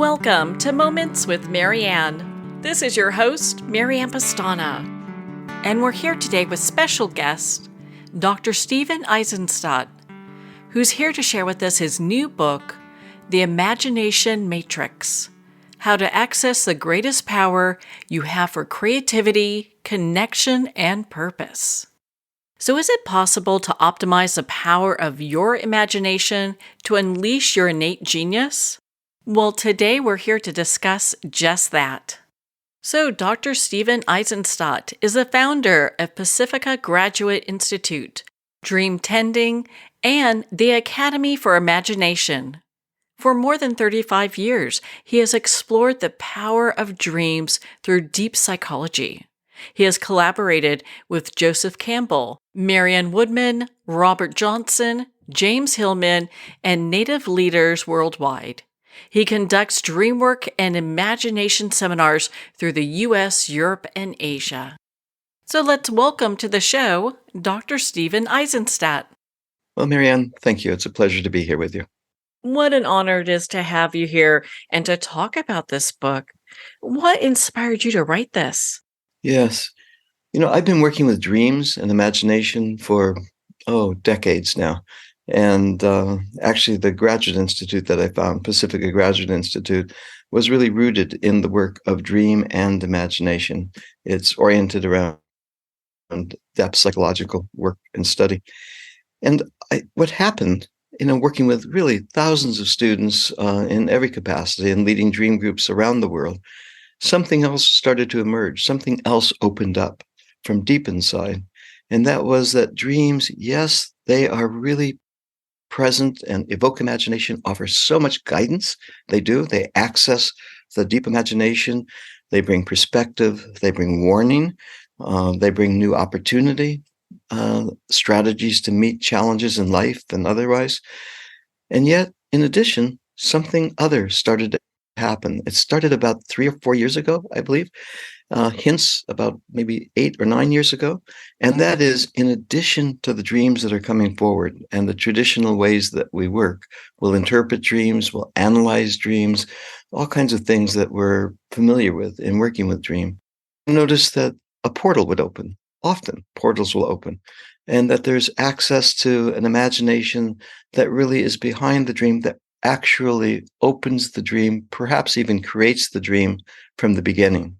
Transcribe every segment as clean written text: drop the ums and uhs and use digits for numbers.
Welcome to Moments with Marianne. This is your host, Marianne Pastana, and we're here today with special guest, Dr. Stephen Aizenstat, who's here to share with us his new book, The Imagination Matrix: How to Access the Greatest Power You Have for Creativity, Connection, and Purpose. So is it possible to optimize the power of your imagination to unleash your innate genius? Well, today we're here to discuss just that. So, Dr. Stephen Aizenstat is the founder of Pacifica Graduate Institute, Dream Tending, and the Academy for Imagination. For more than 35 years, he has explored the power of dreams through deep psychology. He has collaborated with Joseph Campbell, Marianne Woodman, Robert Johnson, James Hillman, and Native leaders worldwide. He conducts dream work and imagination seminars through the U.S., Europe, and Asia. So let's welcome to the show Dr. Stephen Aizenstat. Well, Marianne, thank you. It's a pleasure to be here with you. What an honor it is to have you here and to talk about this book. What inspired you to write this? Yes. I've been working with dreams and imagination for, decades now. And actually, the graduate institute that I found, Pacifica Graduate Institute, was really rooted in the work of dream and imagination. It's oriented around depth psychological work and study. And what happened, working with really thousands of students in every capacity and leading dream groups around the world, something else started to emerge. Something else opened up from deep inside. And that was that dreams, yes, they are really present and evoke imagination, offer so much guidance. They do. They access the deep imagination. They bring perspective. They bring warning. They bring new opportunity, strategies to meet challenges in life and otherwise. And yet, in addition, something other started to happen. It started about 3 or 4 years ago, I believe. Hints about maybe 8 or 9 years ago. And that is, in addition to the dreams that are coming forward and the traditional ways that we work, we'll interpret dreams, we'll analyze dreams, all kinds of things that we're familiar with in working with dream. Notice that a portal would open. Often portals will open, and that there's access to an imagination that really is behind the dream, that actually opens the dream, perhaps even creates the dream from the beginning.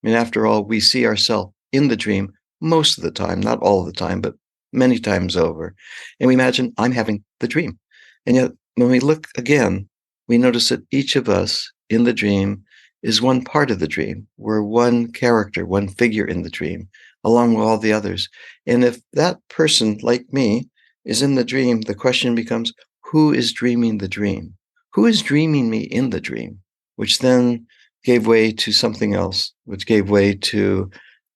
I mean, after all, we see ourselves in the dream most of the time, not all the time, but many times over. And we imagine, I'm having the dream. And yet, when we look again, we notice that each of us in the dream is one part of the dream. We're one character, one figure in the dream, along with all the others. And if that person, like me, is in the dream, the question becomes, who is dreaming the dream? Who is dreaming me in the dream? Which then gave way to something else, which gave way to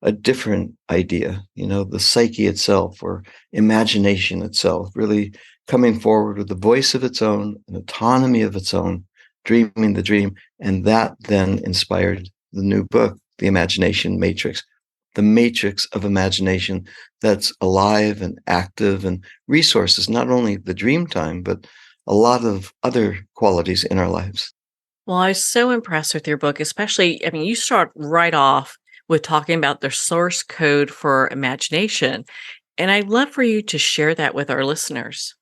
a different idea, the psyche itself or imagination itself, really coming forward with a voice of its own, an autonomy of its own, dreaming the dream. And that then inspired the new book, The Imagination Matrix, the matrix of imagination that's alive and active and resources, not only the dream time, but a lot of other qualities in our lives. Well, I was so impressed with your book, especially, you start right off with talking about the source code for imagination. And I'd love for you to share that with our listeners.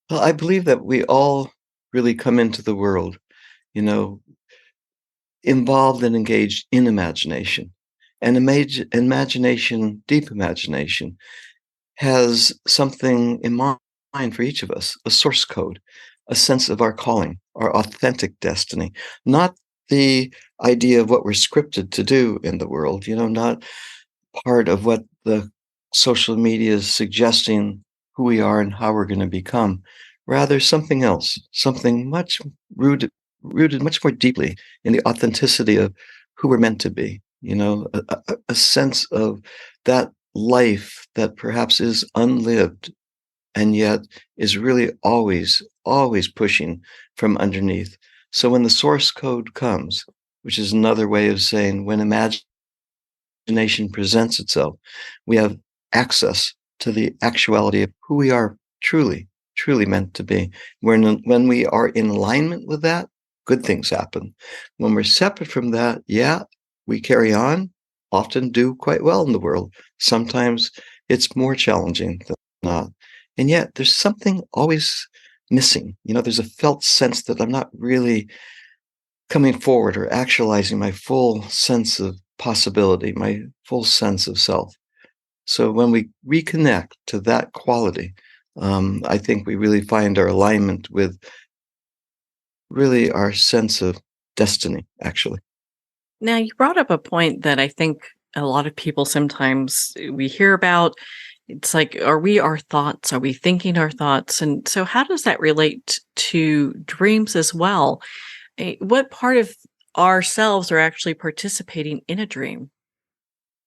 Well, I believe that we all really come into the world, involved and engaged in imagination. And imagination, deep imagination, has something in mind for each of us, a source code, a sense of our calling, our authentic destiny, not the idea of what we're scripted to do in the world, not part of what the social media is suggesting who we are and how we're going to become. Rather, something else, something much rooted much more deeply in the authenticity of who we're meant to be, a sense of that life that perhaps is unlived and yet is really always pushing from underneath. So when the source code comes, which is another way of saying when imagination presents itself, we have access to the actuality of who we are truly meant to be. When we are in alignment with that, good things happen. When we're separate from that, yeah, we carry on, often do quite well in the world. Sometimes it's more challenging than not. And yet there's something always missing. There's a felt sense that I'm not really coming forward or actualizing my full sense of possibility, my full sense of self. So when we reconnect to that quality, I think we really find our alignment with really our sense of destiny, actually. Now, you brought up a point that I think a lot of people sometimes we hear about. It's like, are we our thoughts? Are we thinking our thoughts? And so, how does that relate to dreams as well? What part of ourselves are actually participating in a dream?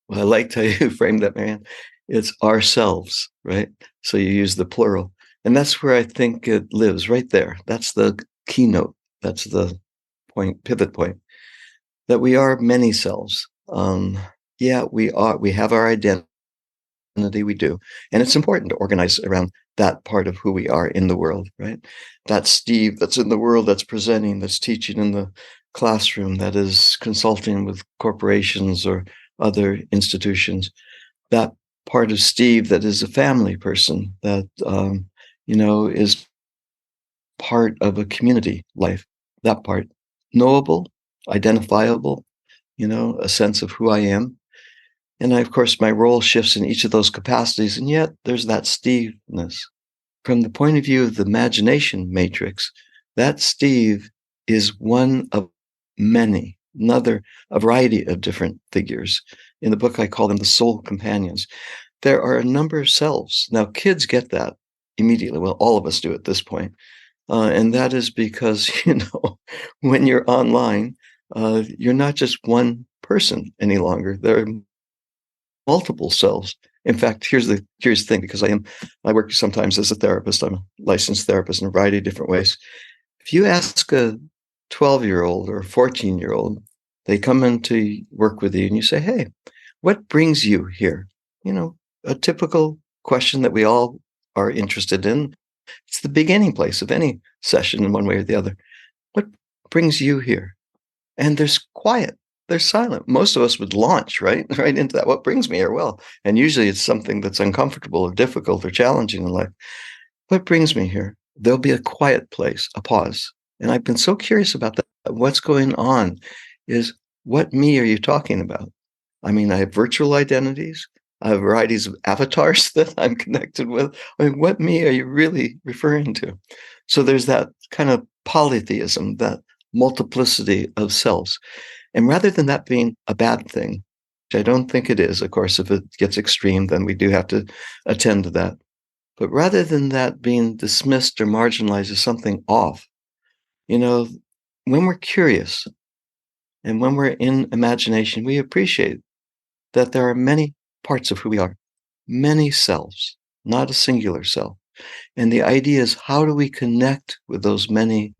Well, I liked how you framed that, Marianne. It's ourselves, right? So you use the plural. And that's where I think it lives, right there. That's the keynote. That's the point, pivot point, that we are many selves. Yeah, we are. We have our identity, we do. And it's important to organize around that part of who we are in the world, right? That Steve that's in the world, that's presenting, that's teaching in the classroom, that is consulting with corporations or other institutions. That part of Steve that is a family person, that is part of a community life. That part, knowable, identifiable, a sense of who I am. And of course, my role shifts in each of those capacities, and yet there's that Steve-ness. From the point of view of the imagination matrix, that Steve is one of many, a variety of different figures. In the book, I call them the soul companions. There are a number of selves. Now, kids get that immediately. Well, all of us do at this point. And that is because, when you're online, you're not just one person any longer. There are multiple selves. In fact, here's the curious thing, because I work sometimes as a therapist. I'm a licensed therapist in a variety of different ways. If you ask a 12-year-old or a 14-year-old, they come in to work with you and you say, hey, what brings you here? A typical question that we all are interested in. It's the beginning place of any session in one way or the other. What brings you here? And there's quiet. They're silent. Most of us would launch right into that. What brings me here? Well, and usually it's something that's uncomfortable or difficult or challenging in life. What brings me here? There'll be a quiet place, a pause. And I've been so curious about that. What's going on is, what me are you talking about? I mean, I have virtual identities. I have varieties of avatars that I'm connected with. I mean, what me are you really referring to? So there's that kind of polytheism, that multiplicity of selves. And rather than that being a bad thing, which I don't think it is, of course, if it gets extreme, then we do have to attend to that. But rather than that being dismissed or marginalized as something off, when we're curious and when we're in imagination, we appreciate that there are many parts of who we are, many selves, not a singular self. And the idea is, how do we connect with those many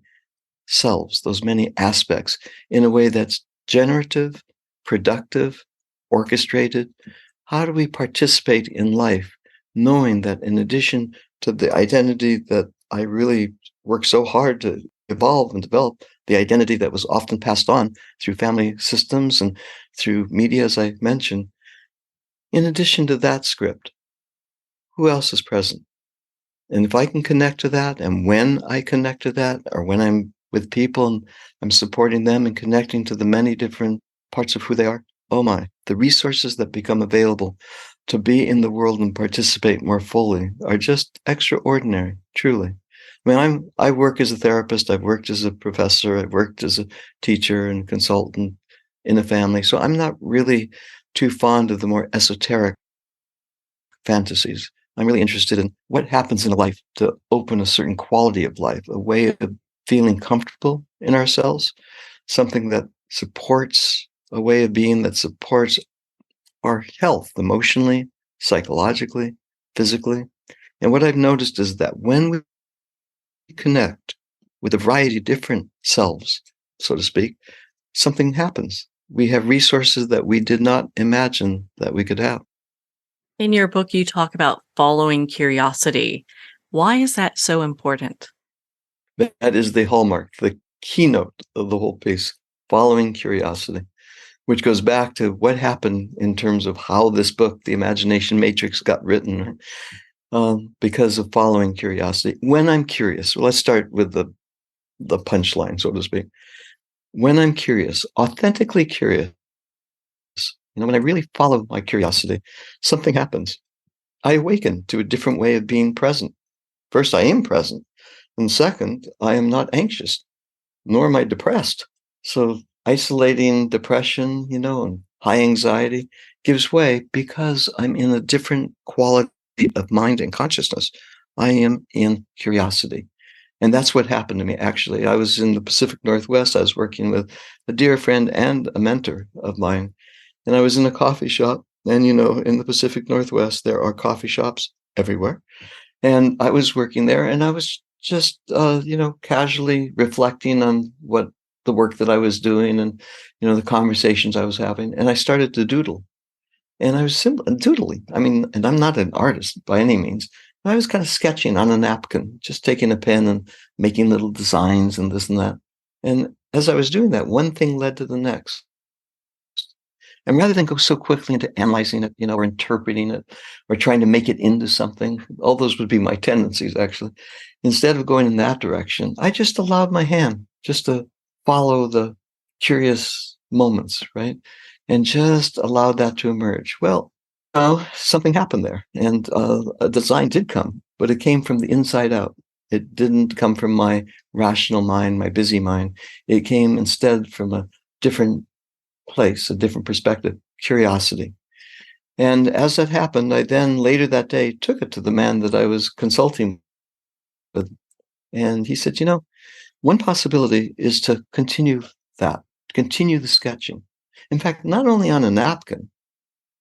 selves, those many aspects, in a way that's generative, productive, orchestrated? How do we participate in life, knowing that in addition to the identity that I really worked so hard to evolve and develop, the identity that was often passed on through family systems and through media, as I mentioned, in addition to that script, who else is present? And if I can connect to that, and when I connect to that, or when I'm with people and I'm supporting them and connecting to the many different parts of who they are, oh my, the resources that become available to be in the world and participate more fully are just extraordinary, truly. I mean, I work as a therapist, I've worked as a professor, I've worked as a teacher and consultant in a family, so I'm not really too fond of the more esoteric fantasies. I'm really interested in what happens in a life to open a certain quality of life, a way of feeling comfortable in ourselves, something that supports a way of being that supports our health emotionally, psychologically, physically. And what I've noticed is that when we connect with a variety of different selves, so to speak, something happens. We have resources that we did not imagine that we could have. In your book, you talk about following curiosity. Why is that so important? That is the hallmark, the keynote of the whole piece, following curiosity, which goes back to what happened in terms of how this book, The Imagination Matrix, got written, because of following curiosity. When I'm curious, let's start with the punchline, so to speak. When I'm curious, authentically curious, when I really follow my curiosity, something happens. I awaken to a different way of being present. First, I am present. And second, I am not anxious, nor am I depressed. So isolating depression, and high anxiety gives way because I'm in a different quality of mind and consciousness. I am in curiosity. And that's what happened to me, actually. I was in the Pacific Northwest. I was working with a dear friend and a mentor of mine. And I was in a coffee shop. And, in the Pacific Northwest, there are coffee shops everywhere. And I was working there, and I was just, casually reflecting on what the work that I was doing and, the conversations I was having. And I started to doodle. And I was doodling. I mean, and I'm not an artist by any means. I was kind of sketching on a napkin, just taking a pen and making little designs and this and that. And as I was doing that, one thing led to the next. And rather than go so quickly into analyzing it, or interpreting it, or trying to make it into something, all those would be my tendencies, actually. Instead of going in that direction, I just allowed my hand just to follow the curious moments, right? And just allowed that to emerge. Well, something happened there, and a design did come, but it came from the inside out. It didn't come from my rational mind, my busy mind. It came instead from a different place, a different perspective, curiosity. And as that happened, I then later that day took it to the man that I was consulting with. And he said, one possibility is to continue the sketching. In fact, not only on a napkin,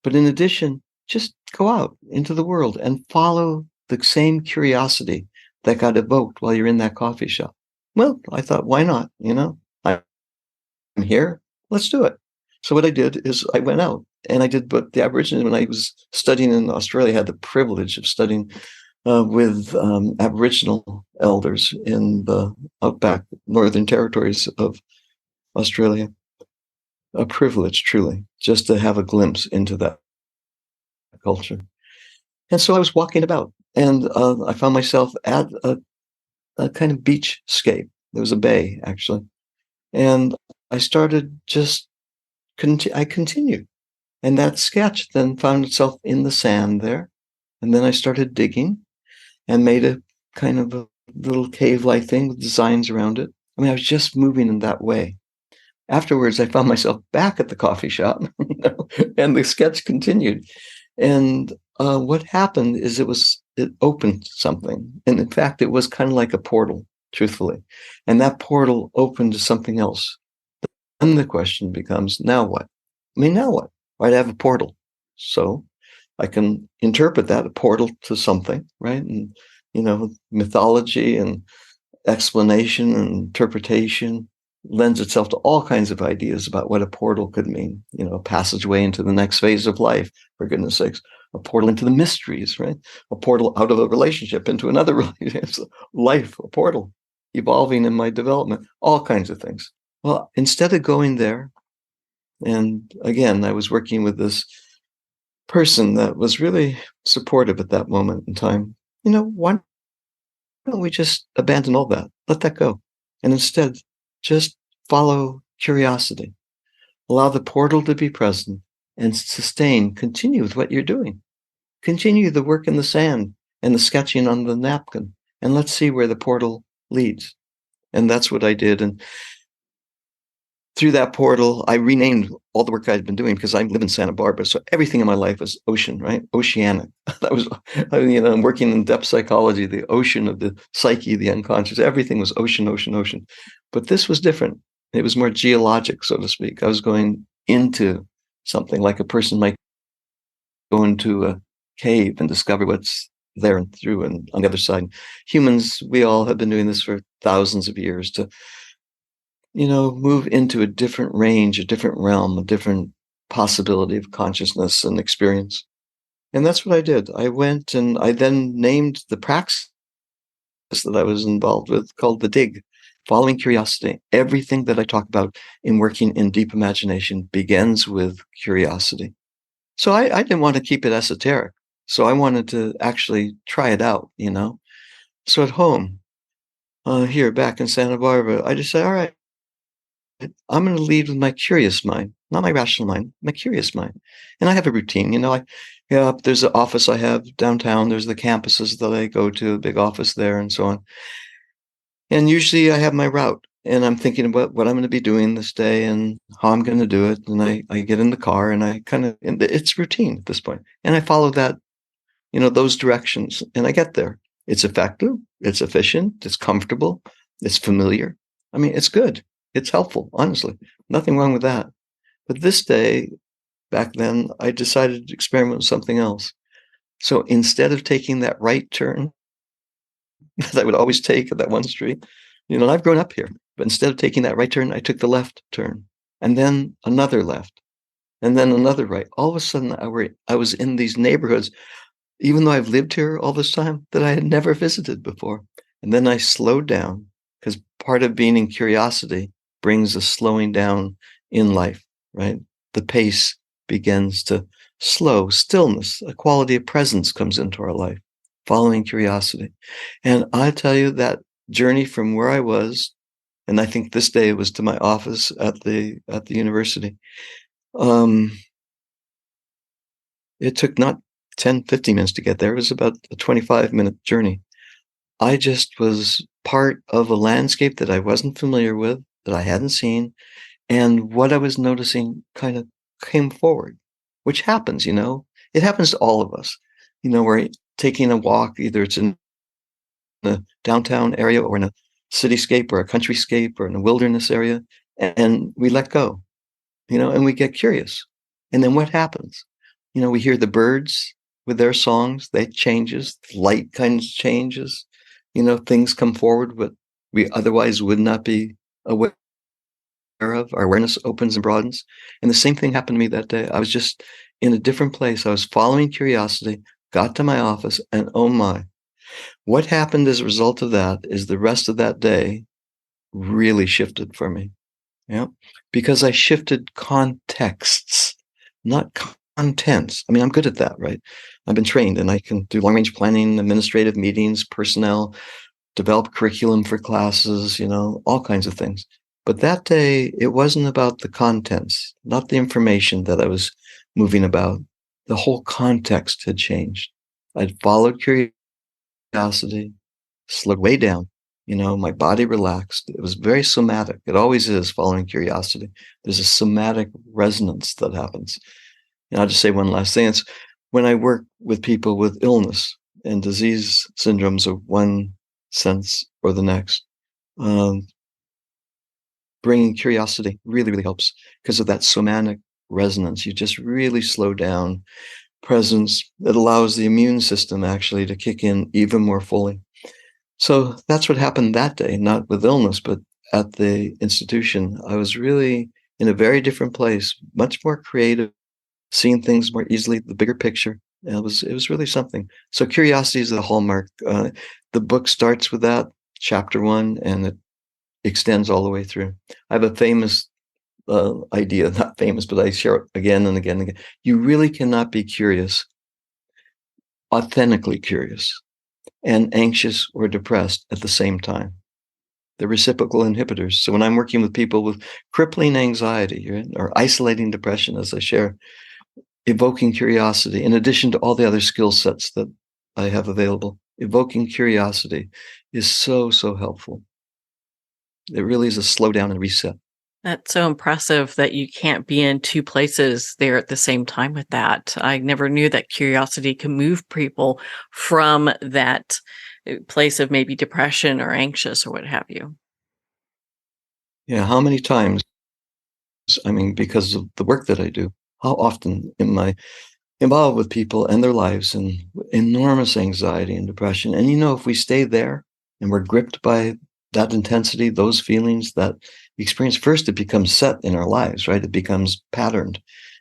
but in addition, just go out into the world and follow the same curiosity that got evoked while you're in that coffee shop. Well, I thought, why not? I'm here. Let's do it. So what I did is I went out and I did what the Aborigines, when I was studying in Australia, I had the privilege of studying with Aboriginal elders in the outback Northern Territories of Australia. A privilege, truly, just to have a glimpse into that culture. And so I was walking about, and I found myself at a kind of beachscape. There was a bay, actually. And I started I continued. And that sketch then found itself in the sand there. And then I started digging and made a kind of a little cave-like thing with designs around it. I mean, I was just moving in that way. Afterwards, I found myself back at the coffee shop, and the sketch continued. And what happened is it opened something. And in fact, it was kind of like a portal, truthfully. And that portal opened to something else. Then the question becomes, now what? I mean, now what? Right, I have a portal. So I can interpret that, a portal to something, right? And, mythology and explanation and interpretation lends itself to all kinds of ideas about what a portal could mean. A passageway into the next phase of life, for goodness sakes, a portal into the mysteries, right? A portal out of a relationship into another relationship, life, a portal, evolving in my development, all kinds of things. Well, instead of going there, and again, I was working with this person that was really supportive at that moment in time. Why don't we just abandon all that? Let that go. And instead, just follow curiosity. Allow the portal to be present and continue with what you're doing. Continue the work in the sand and the sketching on the napkin, and let's see where the portal leads. And that's what I did. And through that portal, I renamed all the work I'd been doing because I live in Santa Barbara. So everything in my life was ocean, right? Oceanic. That was, I'm working in depth psychology, the ocean of the psyche, the unconscious. Everything was ocean, ocean, ocean. But this was different. It was more geologic, so to speak. I was going into something like a person might go into a cave and discover what's there and through and on the other side. Humans, we all have been doing this for thousands of years to move into a different range, a different realm, a different possibility of consciousness and experience. And that's what I did. I went and I then named the praxis that I was involved with called the dig, following curiosity. Everything that I talk about in working in deep imagination begins with curiosity. So I didn't want to keep it esoteric. So I wanted to actually try it out, So at home, here back in Santa Barbara, I just said, all right, I'm going to lead with my curious mind, not my rational mind, my curious mind. And I have a routine, there's an office I have downtown. There's the campuses that I go to, a big office there and so on. And usually I have my route and I'm thinking about what I'm going to be doing this day and how I'm going to do it. And I get in the car and it's routine at this point. And I follow that, those directions and I get there. It's effective. It's efficient. It's comfortable. It's familiar. I mean, it's good. It's helpful, honestly. Nothing wrong with that. But this day, back then, I decided to experiment with something else. So instead of taking that right turn that I would always take at that one street, and I've grown up here, but instead of taking that right turn, I took the left turn and then another left and then another right. All of a sudden, I was in these neighborhoods, even though I've lived here all this time, that I had never visited before. And then I slowed down because part of being in curiosity brings a slowing down in life, right? The pace begins to slow. Stillness, a quality of presence comes into our life, following curiosity. And I tell you that journey from where I was, and I think this day it was to my office at the university. It took not 10, 15 minutes to get there. It was about a 25-minute journey. I just was part of a landscape that I wasn't familiar with, that I hadn't seen. And what I was noticing kind of came forward, which happens, It happens to all of us. We're taking a walk, either it's in the downtown area or in a cityscape or a countryscape or in a wilderness area, and we let go, and we get curious. And then what happens? We hear the birds with their songs, they changes, light kind of changes, things come forward, but we otherwise would not be aware of. Our awareness opens and broadens. And the same thing happened to me that day. I was just in a different place. I was following curiosity, got to my office, and oh my, what happened as a result of that is the rest of that day really shifted for me. Yeah. Because I shifted contexts, not contents. I mean, I'm good at that, right? I've been trained and I can do long range planning, administrative meetings, personnel, develop curriculum for classes, all kinds of things. But that day, it wasn't about the contents, not the information that I was moving about. The whole context had changed. I'd followed curiosity, slowed way down. My body relaxed. It was very somatic. It always is following curiosity. There's a somatic resonance that happens. And I'll just say one last thing. It's when I work with people with illness and disease syndromes of one sense or the next, bringing curiosity really, really helps because of that somatic resonance. You just really slow down presence that allows the immune system actually to kick in even more fully. So that's what happened that day, not with illness, but at the institution. I was really in a very different place, much more creative, seeing things more easily, the bigger picture. It was really something. So curiosity is the hallmark. The book starts with that, chapter 1, and it extends all the way through. I have a famous idea, not famous, but I share it again and again and again. You really cannot be curious, authentically curious, and anxious or depressed at the same time. They're reciprocal inhibitors. So when I'm working with people with crippling anxiety, right, or isolating depression, as I share, evoking curiosity, in addition to all the other skill sets that I have available, evoking curiosity is so, so helpful. It really is a slow down and reset. That's so impressive that you can't be in two places there at the same time with that. I never knew that curiosity can move people from that place of maybe depression or anxious or what have you. Yeah, how many times, I mean, because of the work that I do, how often am I involved with people and their lives in enormous anxiety and depression? And if we stay there and we're gripped by that intensity, those feelings, that experience, first it becomes set in our lives, right? It becomes patterned.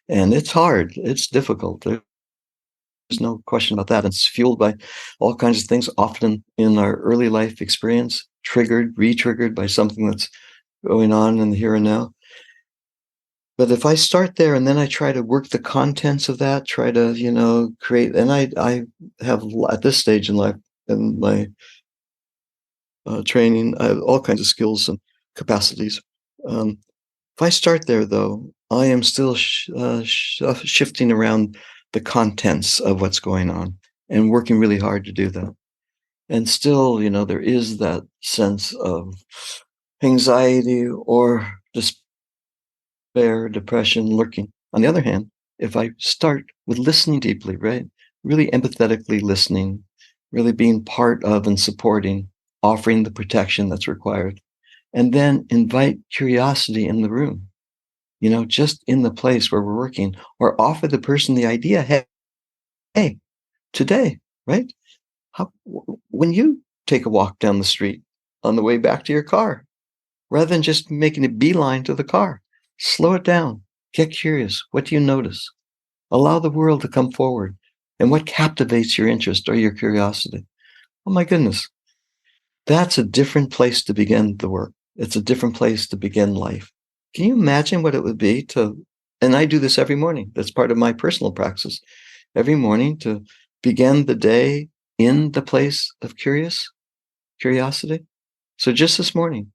And it's hard. It's difficult. There's no question about that. It's fueled by all kinds of things, often in our early life experience, triggered, re-triggered by something that's going on in the here and now. But if I start there and then I try to work the contents of that, try to, create, and I have at this stage in life, in my training, I have all kinds of skills and capacities. If I start there, though, I am still shifting around the contents of what's going on and working really hard to do that. And still, there is that sense of anxiety or despair, depression lurking. On the other hand, if I start with listening deeply, right, really empathetically listening, really being part of and supporting, offering the protection that's required, and then invite curiosity in the room, just in the place where we're working, or offer the person the idea, hey, today, right? When you take a walk down the street on the way back to your car, rather than just making a beeline to the car, slow it down, get curious. What do you notice? Allow the world to come forward. And what captivates your interest or your curiosity? Oh my goodness. That's a different place to begin the work. It's a different place to begin life. Can you imagine what it would be and I do this every morning. That's part of my personal practice. Every morning to begin the day in the place of curiosity. So just this morning,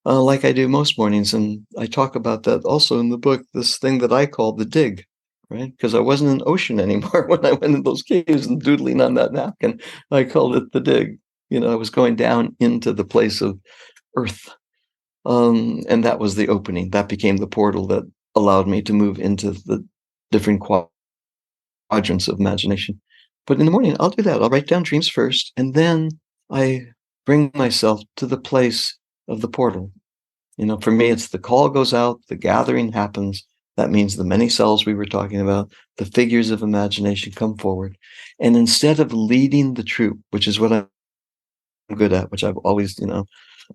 like I do most mornings, and I talk about that also in the book, this thing that I call the dig, right? Because I wasn't in the ocean anymore when I went in those caves and doodling on that napkin. I called it the dig. I was going down into the place of earth. And that was the opening. That became the portal that allowed me to move into the different quadrants of imagination. But in the morning, I'll do that. I'll write down dreams first, and then I bring myself to the place of the portal. For me, it's the call goes out, the gathering happens. That means the many cells we were talking about, the figures of imagination come forward. And instead of leading the troop, which is what I'm good at, which I've always,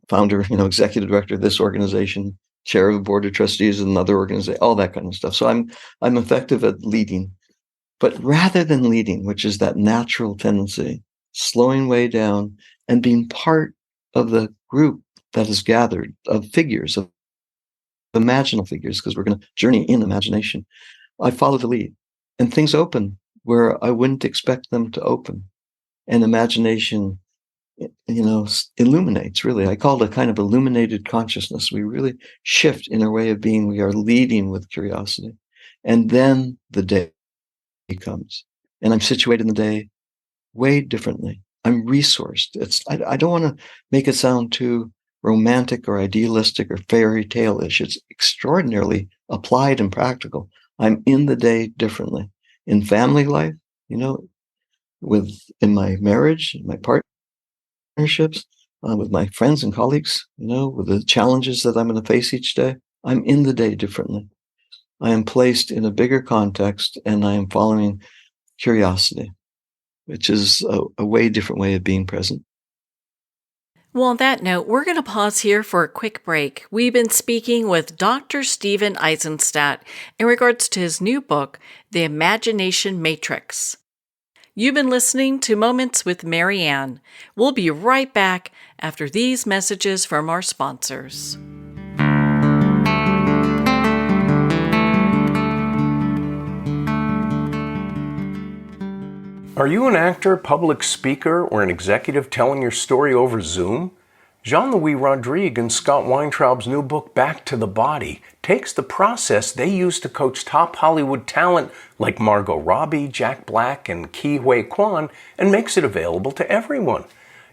founder, executive director of this organization, chair of the board of trustees of another organization, all that kind of stuff. So I'm effective at leading. But rather than leading, which is that natural tendency, slowing way down and being part of the group that is gathered of figures, of imaginal figures, because we're going to journey in imagination, I follow the lead. And things open where I wouldn't expect them to open. And imagination, illuminates, really. I call it a kind of illuminated consciousness. We really shift in our way of being. We are leading with curiosity. And then the day comes. And I'm situated in the day way differently. I'm resourced. I don't want to make it sound too romantic or idealistic or fairy tale-ish. It's extraordinarily applied and practical. I'm in the day differently. In family life, in my marriage, in my partnerships, with my friends and colleagues, with the challenges that I'm going to face each day, I'm in the day differently. I am placed in a bigger context, and I am following curiosity, which is a way different way of being present. Well, on that note, we're going to pause here for a quick break. We've been speaking with Dr. Stephen Aizenstat in regards to his new book, The Imagination Matrix. You've been listening to Moments with Marianne. We'll be right back after these messages from our sponsors. Are you an actor, public speaker, or an executive telling your story over Zoom? Jean-Louis Rodrigue and Scott Weintraub's new book, Back to the Body, takes the process they use to coach top Hollywood talent like Margot Robbie, Jack Black, and Ke Huy Quan and makes it available to everyone.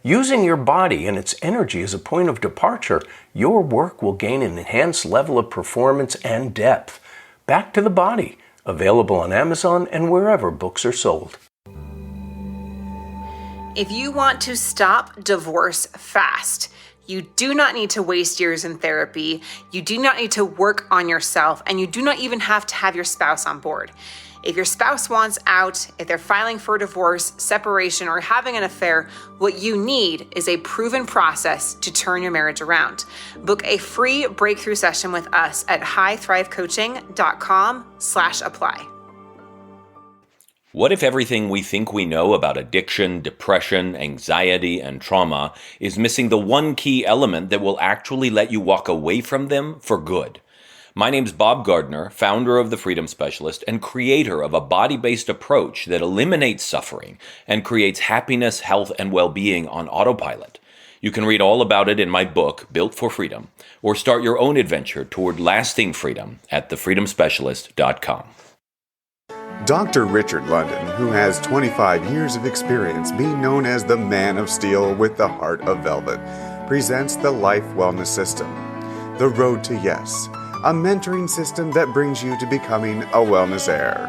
Using your body and its energy as a point of departure, your work will gain an enhanced level of performance and depth. Back to the Body, available on Amazon and wherever books are sold. If you want to stop divorce fast, you do not need to waste years in therapy, you do not need to work on yourself, and you do not even have to have your spouse on board. If your spouse wants out, if they're filing for divorce, separation, or having an affair, what you need is a proven process to turn your marriage around. Book a free breakthrough session with us at highthrivecoaching.com/apply. What if everything we think we know about addiction, depression, anxiety, and trauma is missing the one key element that will actually let you walk away from them for good? My name's Bob Gardner, founder of The Freedom Specialist and creator of a body-based approach that eliminates suffering and creates happiness, health, and well-being on autopilot. You can read all about it in my book, Built for Freedom, or start your own adventure toward lasting freedom at thefreedomspecialist.com. Dr. Richard London, who has 25 years of experience being known as the Man of Steel with the Heart of Velvet, presents the Life Wellness System, The Road to Yes, a mentoring system that brings you to becoming a wellness heir.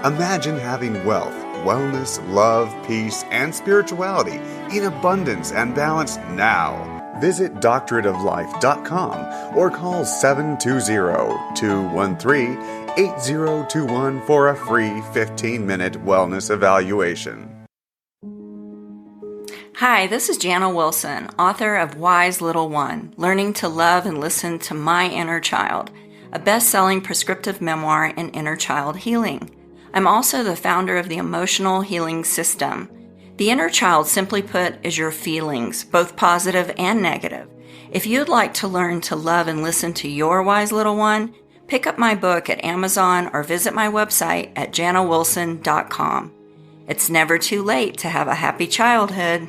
Imagine having wealth, wellness, love, peace, and spirituality in abundance and balance now. Visit doctorateoflife.com or call 720-213-8021 for a free 15-minute wellness evaluation. Hi, this is Jana Wilson, author of Wise Little One, Learning to Love and Listen to My Inner Child, a best-selling prescriptive memoir in inner child healing. I'm also the founder of the Emotional Healing System. The inner child, simply put, is your feelings, both positive and negative. If you'd like to learn to love and listen to your wise little one, pick up my book at Amazon or visit my website at janawilson.com. It's never too late to have a happy childhood.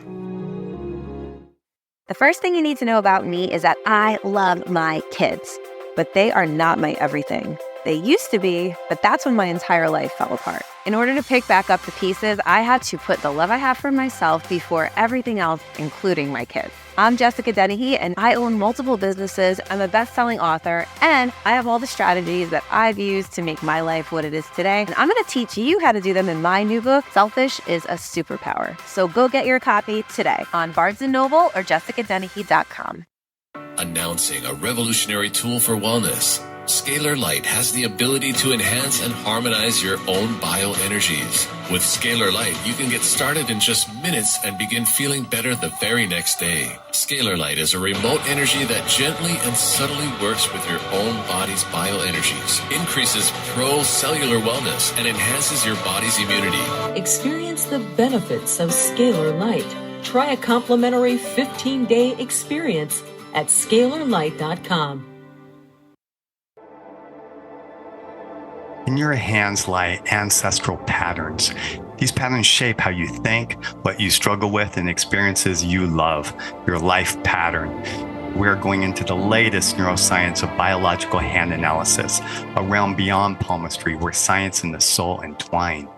The first thing you need to know about me is that I love my kids, but they are not my everything. They used to be, but that's when my entire life fell apart. In order to pick back up the pieces, I had to put the love I have for myself before everything else, including my kids. I'm Jessica Dennehy, and I own multiple businesses. I'm a best-selling author, and I have all the strategies that I've used to make my life what it is today. And I'm going to teach you how to do them in my new book, Selfish is a Superpower. So go get your copy today on Barnes & Noble or jessicadennehy.com. Announcing a revolutionary tool for wellness. Scalar Light has the ability to enhance and harmonize your own bioenergies. With Scalar Light, you can get started in just minutes and begin feeling better the very next day. Scalar Light is a remote energy that gently and subtly works with your own body's bioenergies, increases pro-cellular wellness, and enhances your body's immunity. Experience the benefits of Scalar Light. Try a complimentary 15-day experience at scalarlight.com. In your hands lie ancestral patterns. These patterns shape how you think, what you struggle with, and experiences you love, your life pattern. We're going into the latest neuroscience of biological hand analysis, a realm beyond palmistry where science and the soul entwine.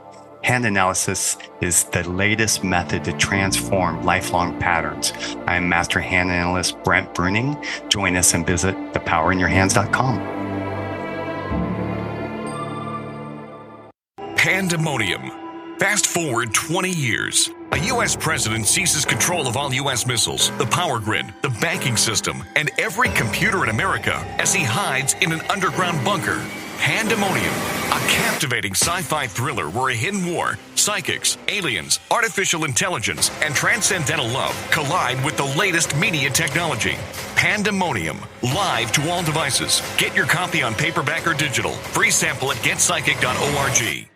Hand analysis is the latest method to transform lifelong patterns. I am Master Hand Analyst Brent Bruning. Join us and visit thepowerinyourhands.com. Pandemonium. Fast forward 20 years. A U.S. president seizes control of all U.S. missiles, the power grid, the banking system, and every computer in America as he hides in an underground bunker. Pandemonium, a captivating sci-fi thriller where a hidden war, psychics, aliens, artificial intelligence, and transcendental love collide with the latest media technology. Pandemonium, live to all devices. Get your copy on paperback or digital. Free sample at getpsychic.org.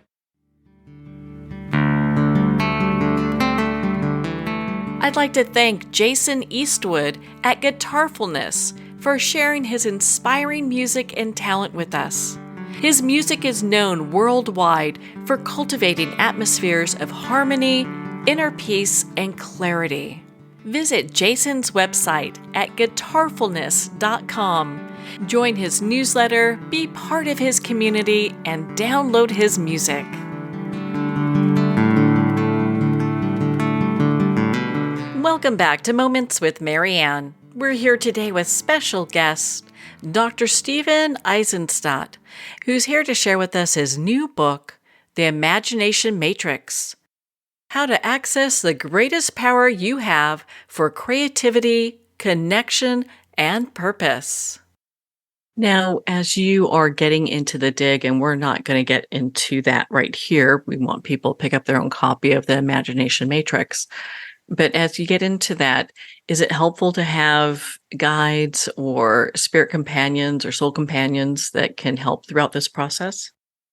I'd like to thank Jason Eastwood at Guitarfulness for sharing his inspiring music and talent with us. His music is known worldwide for cultivating atmospheres of harmony, inner peace, and clarity. Visit Jason's website at guitarfulness.com. Join his newsletter, be part of his community, and download his music. Welcome back to Moments with Marianne. We're here today with special guest, Dr. Stephen Aizenstat, who's here to share with us his new book, The Imagination Matrix: How to Access the Greatest Power You Have for Creativity, Connection, and Purpose. Now, as you are getting into the dig, and we're not going to get into that right here, we want people to pick up their own copy of The Imagination Matrix. But as you get into that, is it helpful to have guides or spirit companions or soul companions that can help throughout this process?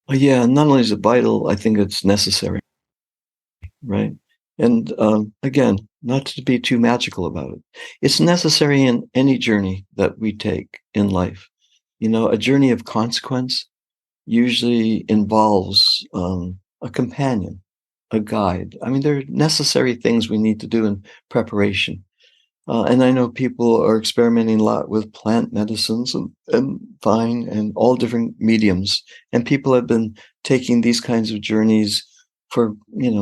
Yeah, not only is it vital, I think it's necessary, right? And again, not to be too magical about it. It's necessary in any journey that we take in life. A journey of consequence usually involves a companion, a guide. I mean, there are necessary things we need to do in preparation. And I know people are experimenting a lot with plant medicines and vine and all different mediums. And people have been taking these kinds of journeys for,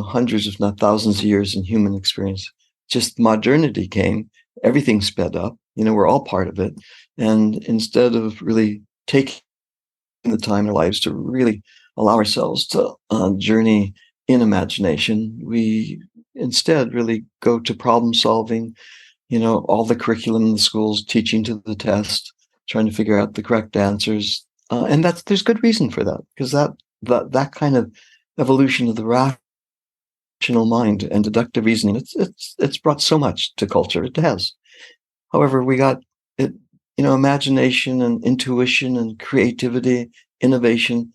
hundreds, if not thousands of years in human experience. Just modernity came, everything sped up, we're all part of it. And instead of really taking the time in our lives to really allow ourselves to journey in imagination, we instead really go to problem solving, all the curriculum in the schools, teaching to the test, trying to figure out the correct answers. And there's good reason for that, because that kind of evolution of the rational mind and deductive reasoning, it's brought so much to culture. It has. However, we got it, imagination and intuition and creativity, innovation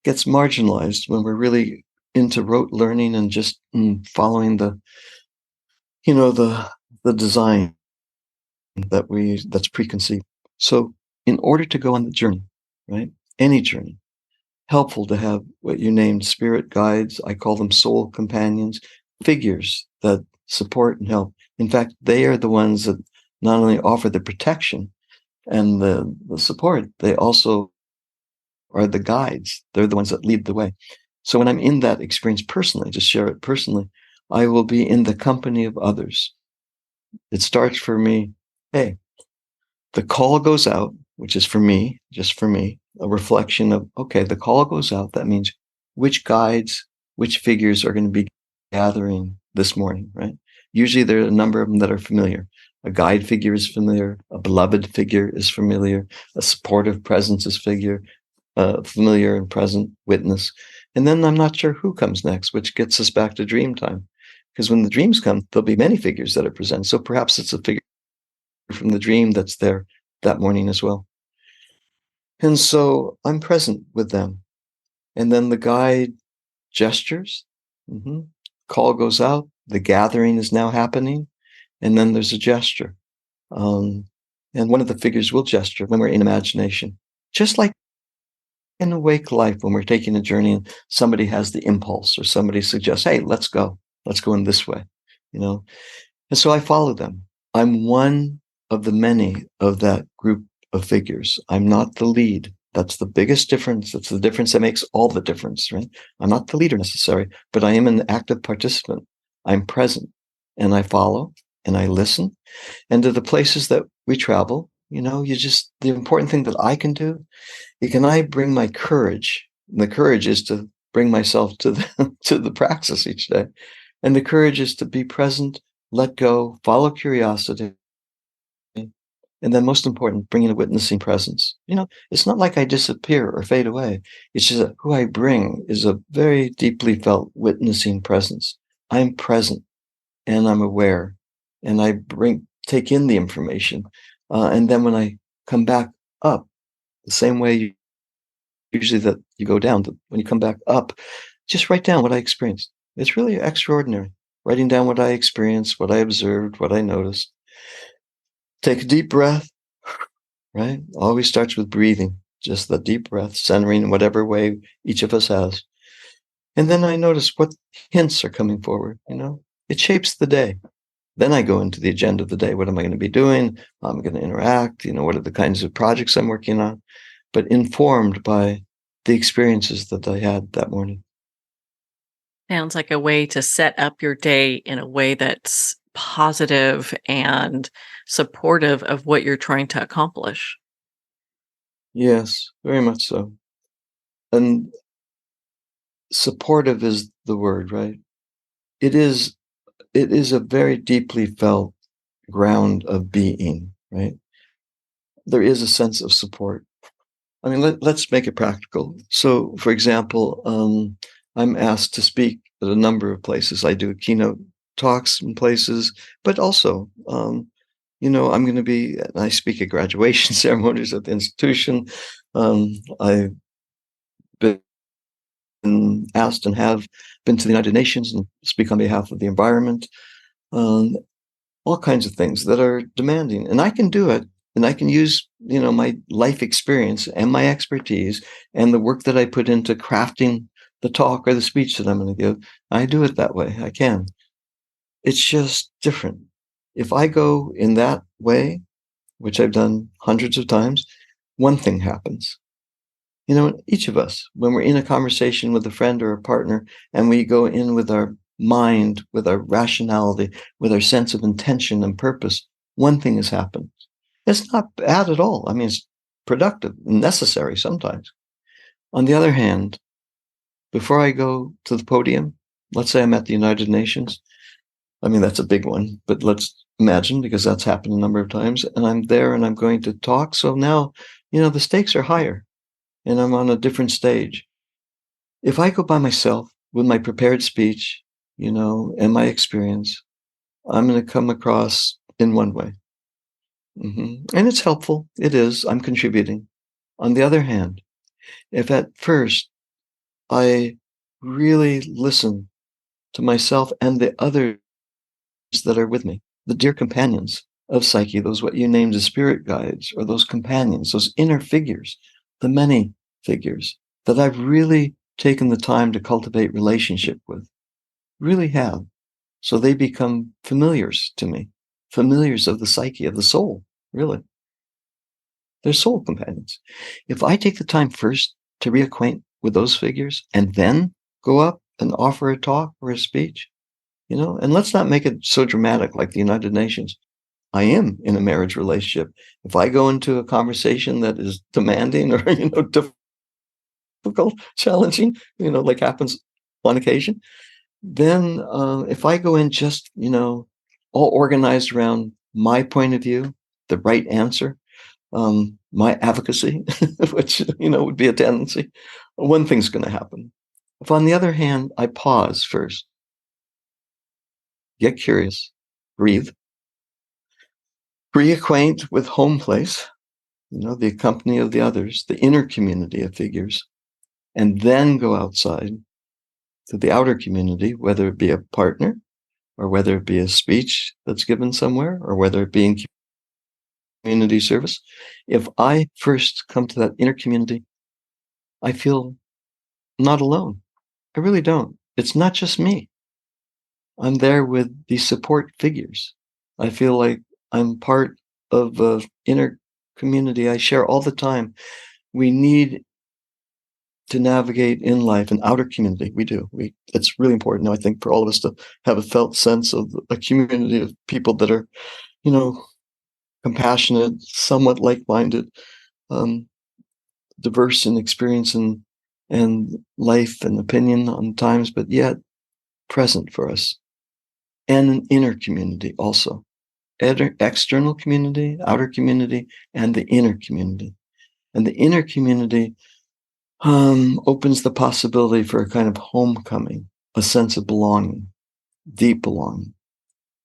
gets marginalized when we're really into rote learning and just following the design that's preconceived. So in order to go on the journey, right? Any journey, helpful to have what you named spirit guides. I call them soul companions, figures that support and help. In fact, they are the ones that not only offer the protection and the support, they also are the guides. They're the ones that lead the way. So when I'm in that experience personally, to share it personally, I will be in the company of others. It starts for me, hey, the call goes out, which is for me, just for me, a reflection of, okay, the call goes out. That means which guides, which figures are going to be gathering this morning, right? Usually there are a number of them that are familiar. A guide figure is familiar. A beloved figure is familiar. A supportive presence is familiar and present witness. And then I'm not sure who comes next, which gets us back to dream time. Because when the dreams come, there'll be many figures that are present. So perhaps it's a figure from the dream that's there that morning as well. And so I'm present with them. And then the guide gestures. Call goes out. The gathering is now happening. And then there's a gesture. And one of the figures will gesture when we're in imagination. Just like in awake life, when we're taking a journey and somebody has the impulse or somebody suggests, hey, let's go in this way, And so I follow them. I'm one of the many of that group of figures. I'm not the lead. That's the biggest difference. That's the difference that makes all the difference, right? I'm not the leader necessarily, but I am an active participant. I'm present and I follow and I listen. And to the places that we travel, the important thing that I can do, can I bring my courage? And the courage is to bring myself to the praxis each day. And the courage is to be present, let go, follow curiosity. And then most important, bringing a witnessing presence. It's not like I disappear or fade away. It's just that who I bring is a very deeply felt witnessing presence. I'm present and I'm aware and I take in the information. And then when I come back up, the same way usually that you go down, when you come back up, just write down what I experienced. It's really extraordinary. Writing down what I experienced, what I observed, what I noticed. Take a deep breath, right? Always starts with breathing, just the deep breath, centering in whatever way each of us has. And then I notice what hints are coming forward, It shapes the day. Then I go into the agenda of the day. What am I going to be doing? How am I going to interact? What are the kinds of projects I'm working on? But informed by the experiences that I had that morning. Sounds like a way to set up your day in a way that's positive and supportive of what you're trying to accomplish. Yes, very much so. And supportive is the word, right? It is a very deeply felt ground of being, right? There is a sense of support. I mean, let's make it practical. So, for example, I'm asked to speak at a number of places. I do keynote talks in places, but also, I'm going to I speak at graduation ceremonies at the institution. I've been asked and have been to the United Nations and speak on behalf of the environment. All kinds of things that are demanding, and I can do it, and I can use my life experience and my expertise and the work that I put into crafting the talk or the speech that I'm going to give. I do it that way. I can. It's just different. If I go in that way, which I've done hundreds of times, one thing happens. Each of us, when we're in a conversation with a friend or a partner, and we go in with our mind, with our rationality, with our sense of intention and purpose, one thing has happened. It's not bad at all. I mean, it's productive and necessary sometimes. On the other hand, before I go to the podium, let's say I'm at the United Nations. I mean, that's a big one, but let's imagine, because that's happened a number of times, and I'm there and I'm going to talk. So now, the stakes are higher and I'm on a different stage. If I go by myself with my prepared speech, and my experience, I'm going to come across in one way. And it's helpful. It is. I'm contributing. On the other hand, if at first I really listen to myself and the others that are with me, the dear companions of psyche, those what you named as spirit guides, or those companions, those inner figures, the many figures that I've really taken the time to cultivate relationship with, really have. So they become familiars to me, familiars of the psyche, of the soul, really. They're soul companions. If I take the time first to reacquaint with those figures and then go up and offer a talk or a speech, and let's not make it so dramatic like the United Nations. I am in a marriage relationship. If I go into a conversation that is demanding or, difficult, challenging, like happens on occasion, then if I go in just, all organized around my point of view, the right answer, my advocacy, which, would be a tendency, one thing's going to happen. If on the other hand, I pause first, get curious, breathe, reacquaint with home place, the company of the others, the inner community of figures, and then go outside to the outer community, whether it be a partner or whether it be a speech that's given somewhere or whether it be in community service. If I first come to that inner community, I feel not alone. I really don't. It's not just me. I'm there with these support figures. I feel like I'm part of an inner community I share all the time. We need to navigate in life an outer community. We do. It's really important now, I think, for all of us to have a felt sense of a community of people that are, compassionate, somewhat like-minded, diverse in experience and life and opinion on times, but yet present for us. And an inner community also. External community, outer community, and the inner community. And the inner community opens the possibility for a kind of homecoming, a sense of belonging, deep belonging.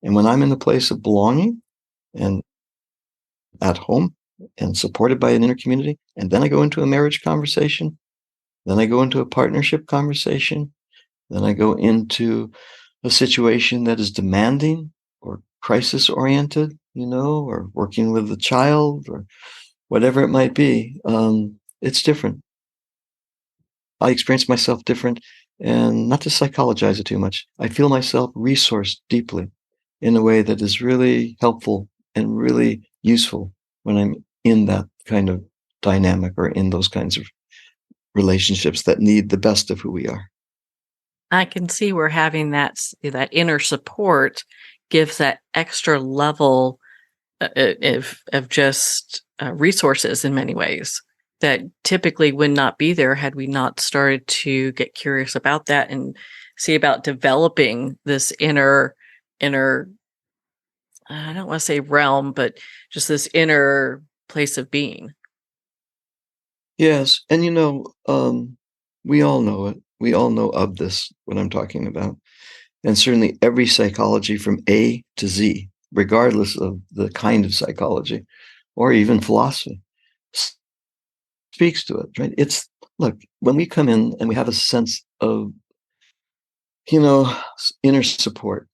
And when I'm in a place of belonging and at home and supported by an inner community, and then I go into a marriage conversation, then I go into a partnership conversation, then I go into a situation that is demanding or crisis oriented, or working with a child or whatever it might be, it's different. I experience myself different, and not to psychologize it too much, I feel myself resourced deeply in a way that is really helpful and really useful when I'm in that kind of dynamic or in those kinds of relationships that need the best of who we are. I can see where having that inner support gives that extra level of just resources in many ways that typically would not be there had we not started to get curious about that and see about developing this inner, I don't want to say realm, but just this inner place of being. Yes. And, we all know it. We all know of this, what I'm talking about. And certainly every psychology from A to Z, regardless of the kind of psychology or even philosophy, speaks to it, right? It's look, when we come in and we have a sense of, inner support,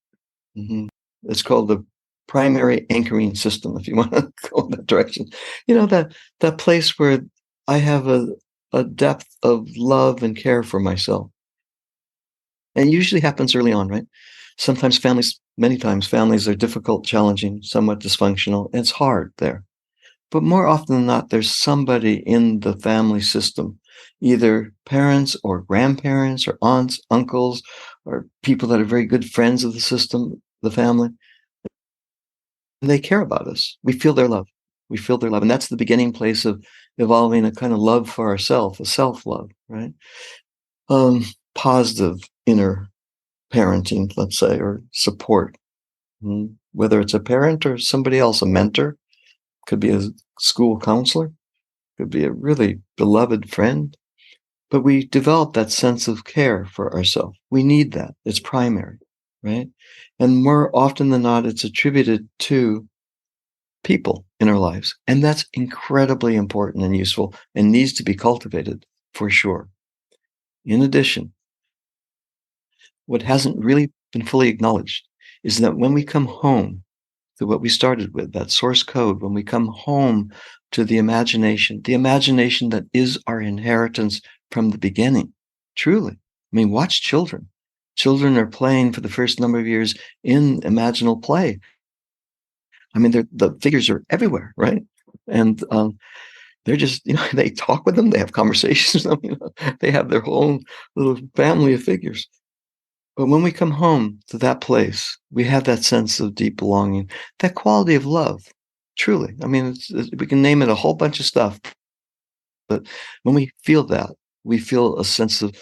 it's called the primary anchoring system, if you want to go in that direction. That place where I have a depth of love and care for myself. And it usually happens early on, right? Many times families are difficult, challenging, somewhat dysfunctional. And it's hard there. But more often than not, there's somebody in the family system, either parents or grandparents or aunts, uncles, or people that are very good friends of the system, the family. And they care about us. We feel their love. We feel their love. And that's the beginning place of evolving a kind of love for ourselves, a self-love, right? Positive inner parenting, let's say, or support. Whether it's a parent or somebody else, a mentor, could be a school counselor, could be a really beloved friend. But we develop that sense of care for ourselves. We need that. It's primary, right? And more often than not, it's attributed to people in our lives. And that's incredibly important and useful and needs to be cultivated for sure. In addition, what hasn't really been fully acknowledged is that when we come home to what we started with, that source code, when we come home to the imagination that is our inheritance from the beginning, truly. I mean, watch children. Children are playing for the first number of years in imaginal play. I mean, the figures are everywhere, right? And they're just, they talk with them, they have conversations with them, they have their whole little family of figures. But when we come home to that place, we have that sense of deep belonging, that quality of love, truly. I mean, we can name it a whole bunch of stuff, but when we feel that, we feel a sense of,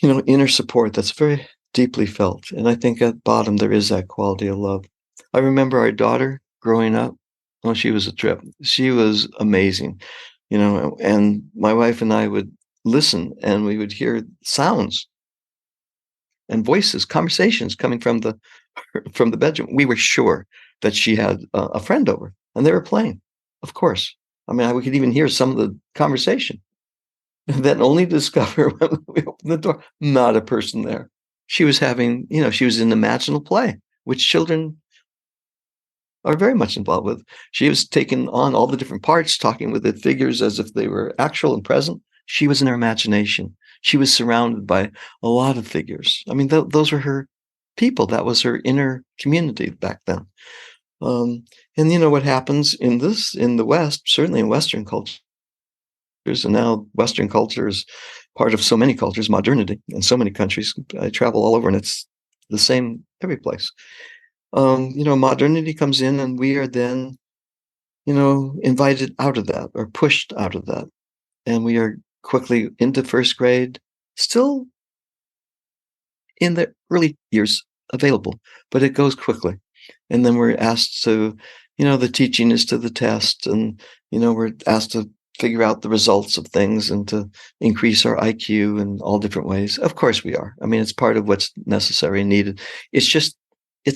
inner support that's very deeply felt. And I think at bottom, there is that quality of love. I remember our daughter growing up. Oh, she was a trip. She was amazing, and my wife and I would listen and we would hear sounds and voices, conversations coming from the bedroom. We were sure that she had a friend over, and they were playing. Of course, I mean, we could even hear some of the conversation. And then only discover when we opened the door, not a person there. She was having, she was in imaginal play, which children are very much involved with. She was taking on all the different parts, talking with the figures as if they were actual and present. She was in her imagination. She was surrounded by a lot of figures. I mean, those were her people. That was her inner community back then. And what happens in the West, certainly in Western cultures, and now Western culture is part of so many cultures, modernity in so many countries. I travel all over and it's the same every place. Modernity comes in and we are then, invited out of that or pushed out of that. And we are quickly into first grade, still in the early years available, but it goes quickly. And then we're asked to, the teaching is to the test, and, we're asked to figure out the results of things and to increase our IQ in all different ways. Of course we are. I mean, it's part of what's necessary and needed. It's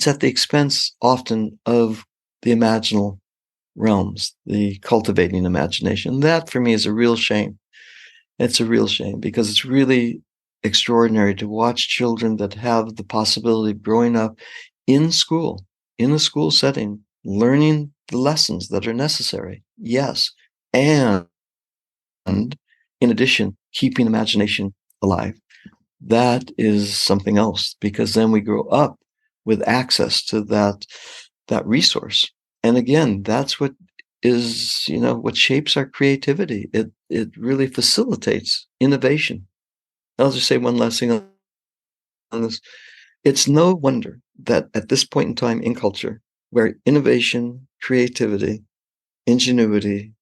at the expense often of the imaginal realms, the cultivating imagination. That for me is a real shame. It's a real shame because it's really extraordinary to watch children that have the possibility of growing up in school, in a school setting, learning the lessons that are necessary. Yes. And in addition, keeping imagination alive. That is something else, because then we grow up with access to that resource. And again, that's what is, what shapes our creativity. It really facilitates innovation. I'll just say one last thing on this. It's no wonder that at this point in time in culture, where innovation, creativity, ingenuity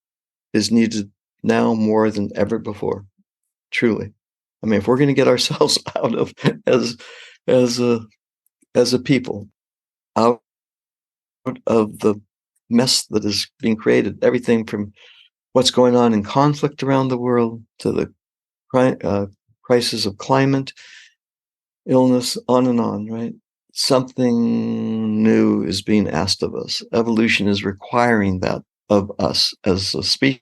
is needed now more than ever before, truly. I mean, if we're going to get ourselves out of, as a people, out of the mess that is being created, everything from what's going on in conflict around the world to the crisis of climate, illness, on and on, right? Something new is being asked of us. Evolution is requiring that of us as a species.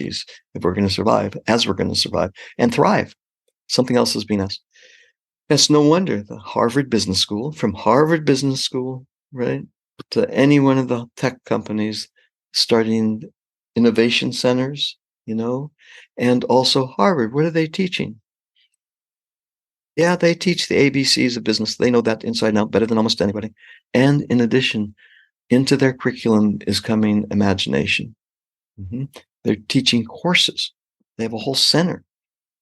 if we're going to survive, as we're going to survive and thrive. Something else has been asked. It's no wonder the Harvard Business School, from Harvard Business School, right, to any one of the tech companies starting innovation centers, and also Harvard. What are they teaching? Yeah, they teach the ABCs of business. They know that inside and out better than almost anybody. And in addition, into their curriculum is coming imagination. They're teaching courses. They have a whole center.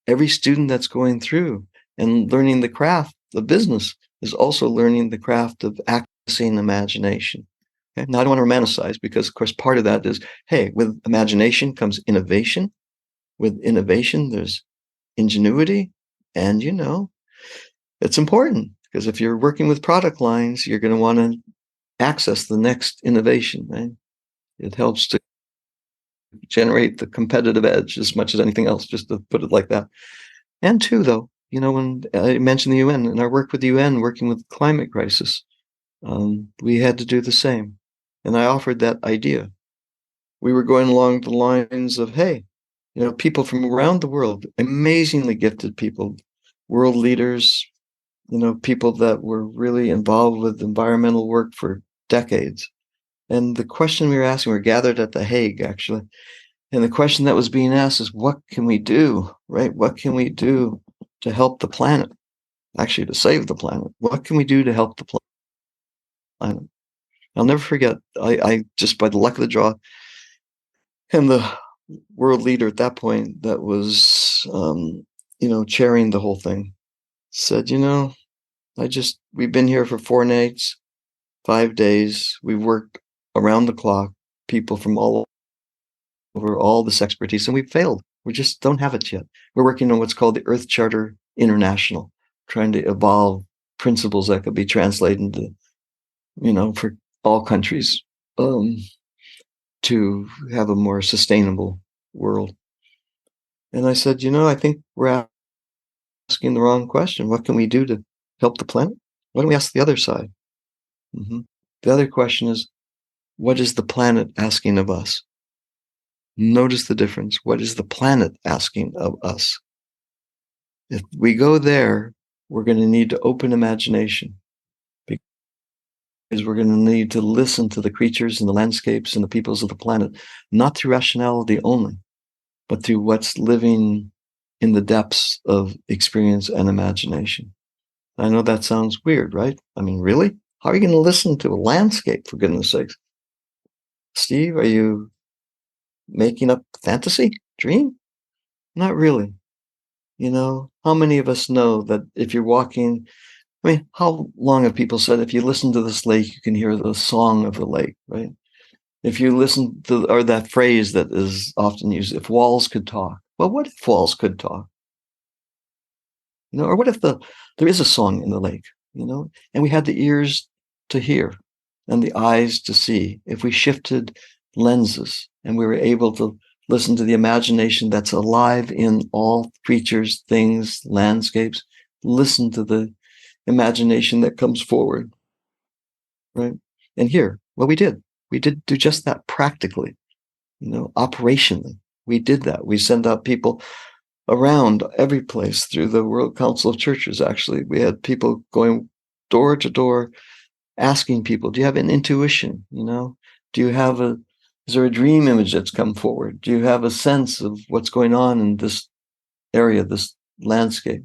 Every student that's going through and learning the craft of business is also learning the craft of accessing imagination. Okay? Now, I don't want to romanticize because, of course, part of that is, hey, with imagination comes innovation. With innovation, there's ingenuity. And, it's important because if you're working with product lines, you're going to want to access the next innovation, right? It helps to generate the competitive edge as much as anything else, just to put it like that. And two, though, when I mentioned the UN and our work with the UN, working with climate crisis, we had to do the same. And I offered that idea. We were going along the lines of, hey, people from around the world, amazingly gifted people, world leaders, people that were really involved with environmental work for decades. And the question we were asking, we were gathered at The Hague, actually. And the question that was being asked is, what can we do, right? What can we do to help the planet? Actually, to save the planet. What can we do to help the planet? I'll never forget, I just by the luck of the draw, and the world leader at that point that was, chairing the whole thing, said, we've been here for 4 nights, 5 days. We've worked around the clock, people from all over, all this expertise, and we've failed. We just don't have it yet. We're working on what's called the Earth Charter International, trying to evolve principles that could be translated into, for all countries, to have a more sustainable world. And I said, I think we're asking the wrong question. What can we do to help the planet? Why don't we ask the other side? The other question is, what is the planet asking of us? Notice the difference. What is the planet asking of us? If we go there, we're going to need to open imagination, because we're going to need to listen to the creatures and the landscapes and the peoples of the planet, not through rationality only, but through what's living in the depths of experience and imagination. I know that sounds weird, right? I mean, really? How are you going to listen to a landscape, for goodness sakes? Steve, are you making up fantasy? Dream? Not really. How many of us know that if you're walking, how long have people said, if you listen to this lake, you can hear the song of the lake, right? If you listen to, or that phrase that is often used, if walls could talk. Well, what if walls could talk? Or what if there is a song in the lake, and we had the ears to hear and the eyes to see. If we shifted lenses and we were able to listen to the imagination that's alive in all creatures, things, landscapes, listen to the imagination that comes forward, right? And here, what we did do just that practically, operationally. We did that. We sent out people around every place through the World Council of Churches. Actually, we had people going door to door, asking people, do you have an intuition? Is there a dream image that's come forward? Do you have a sense of what's going on in this area, this landscape?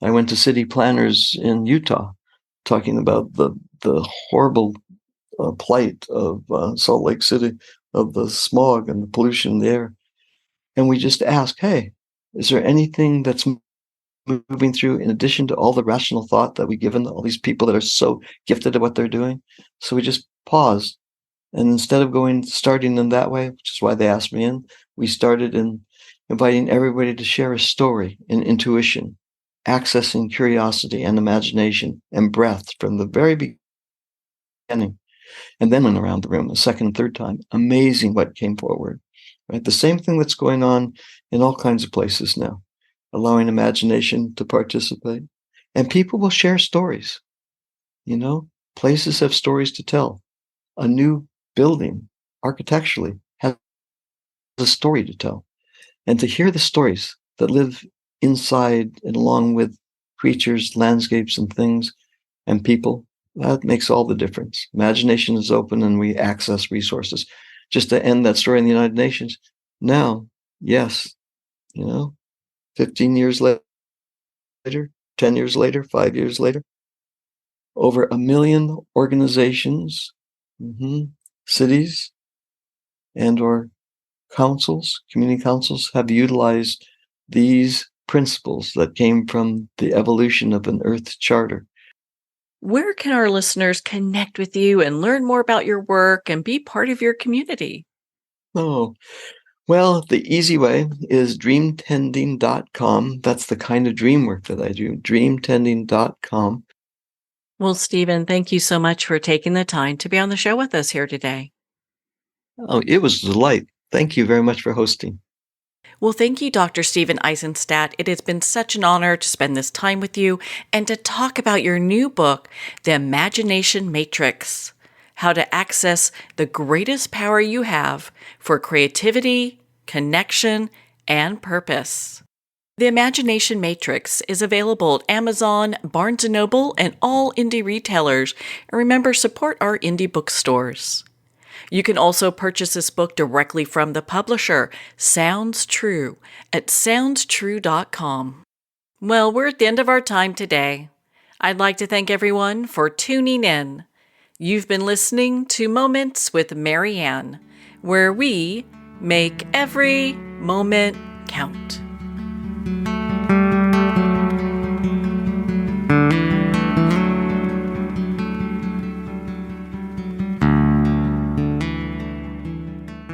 I went to city planners in Utah talking about the horrible plight of Salt Lake City, of the smog and the pollution in the air. And we just asked, hey, is there anything that's moving through in addition to all the rational thought that we've given all these people that are so gifted at what they're doing? So we just paused. And instead of starting in that way, which is why they asked me in, we started in inviting everybody to share a story and intuition, accessing curiosity and imagination and breath from the very beginning. And then went around the room a second and third time. Amazing what came forward. Right? The same thing that's going on in all kinds of places now, allowing imagination to participate. And people will share stories. Places have stories to tell. A new building, architecturally, has a story to tell. and to hear the stories that live inside and along with creatures, landscapes, and things, and people, that makes all the difference. Imagination is open and we access resources. Just to end that story in the United Nations, now, yes, 15 years later, 10 years later, 5 years later, over 1 million organizations, cities, and or councils, community councils, have utilized these principles that came from the evolution of an Earth Charter. Where can our listeners connect with you and learn more about your work and be part of your community? Oh, well, the easy way is dreamtending.com. That's the kind of dream work that I do, dreamtending.com. Well, Stephen, thank you so much for taking the time to be on the show with us here today. Oh, it was a delight. Thank you very much for hosting. Well, thank you, Dr. Stephen Aizenstat. It has been such an honor to spend this time with you and to talk about your new book, The Imagination Matrix: How to Access the Greatest Power You Have for Creativity, Connection, and Purpose. The Imagination Matrix is available at Amazon, Barnes & Noble, and all indie retailers. And remember, support our indie bookstores. You can also purchase this book directly from the publisher, Sounds True, at soundstrue.com. Well, we're at the end of our time today. I'd like to thank everyone for tuning in. You've been listening to Moments with Marianne, where we make every moment count.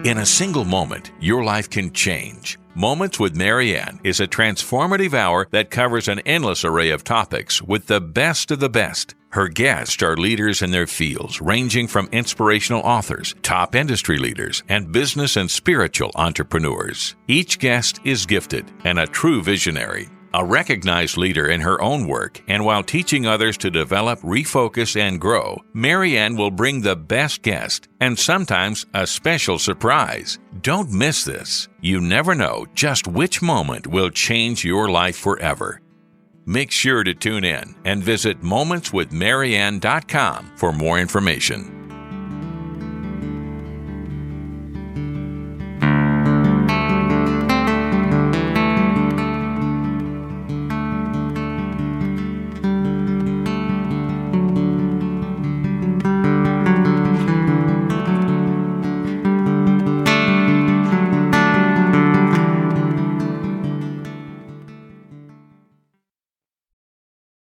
In a single moment, your life can change. Moments with Marianne is a transformative hour that covers an endless array of topics with the best of the best. Her guests are leaders in their fields, ranging from inspirational authors, top industry leaders, and business and spiritual entrepreneurs. Each guest is gifted and a true visionary, a recognized leader in her own work, and while teaching others to develop, refocus, and grow, Marianne will bring the best guest and sometimes a special surprise. Don't miss this. You never know just which moment will change your life forever. Make sure to tune in and visit momentswithmarianne.com for more information.